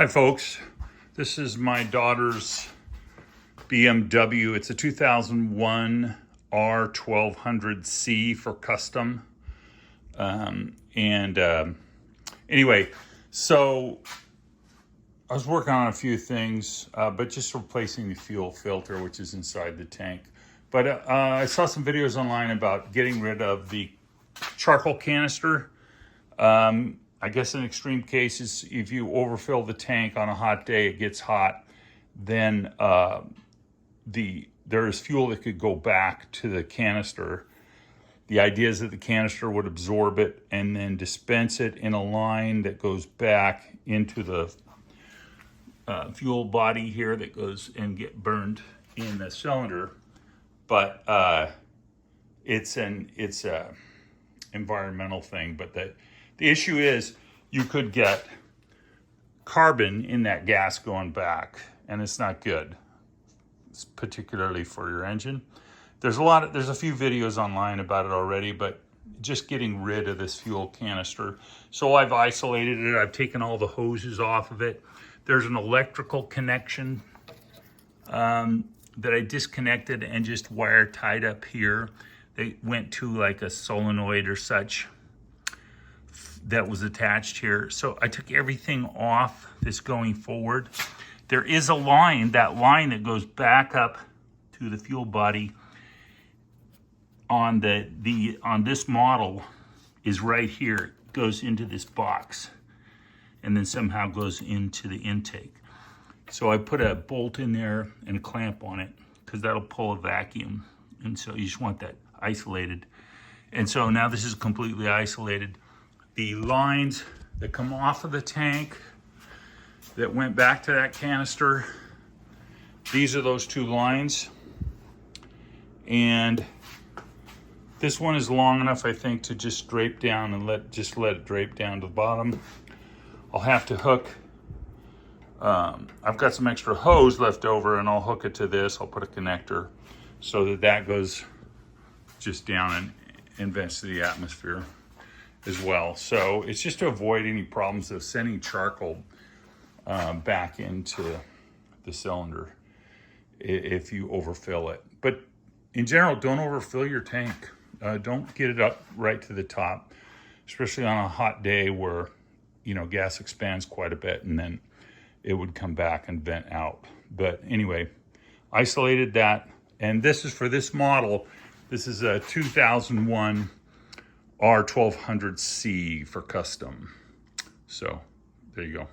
Hi folks, this is my daughter's BMW. It's a 2001 R1200C for custom. Anyway, so I was working on a few things, but just replacing the fuel filter, which is inside the tank. But I saw some videos online about getting rid of the charcoal canister. I guess in extreme cases, if you overfill the tank on a hot day, it gets hot, then there is fuel that could go back to the canister. The idea is that the canister would absorb it and then dispense it in a line that goes back into the fuel body here that goes and get burned in the cylinder. But it's a environmental thing. But the issue is you could get carbon in that gas going back, and it's not good, particularly for your engine. There's a few videos online about it already, but just getting rid of this fuel canister. So I've isolated it. I've taken all the hoses off of it. There's an electrical connection that I disconnected and just wire tied up here. They went to like a solenoid or such that was attached here. So I took everything off this going forward. There is a line, that line that goes back up to the fuel body on this model is right here. It goes into this box and then somehow goes into the intake. So I put a bolt in there and a clamp on it because that'll pull a vacuum. And so you just want that isolated. And so now this is completely isolated. The lines that come off of the tank that went back to that canister, these are those two lines. And this one is long enough, I think, to just drape down and let it drape down to the bottom. I'll have to hook, I've got some extra hose left over and I'll hook it to this. I'll put a connector so that goes just down and vents to the atmosphere as well. So it's just to avoid any problems of sending charcoal back into the cylinder if you overfill it. But in general, don't overfill your tank. Don't get it up right to the top, especially on a hot day where, you know, gas expands quite a bit and then it would come back and vent out. But anyway, isolated that. And this is for this model. This is a 2001 R1200C for custom. So there you go.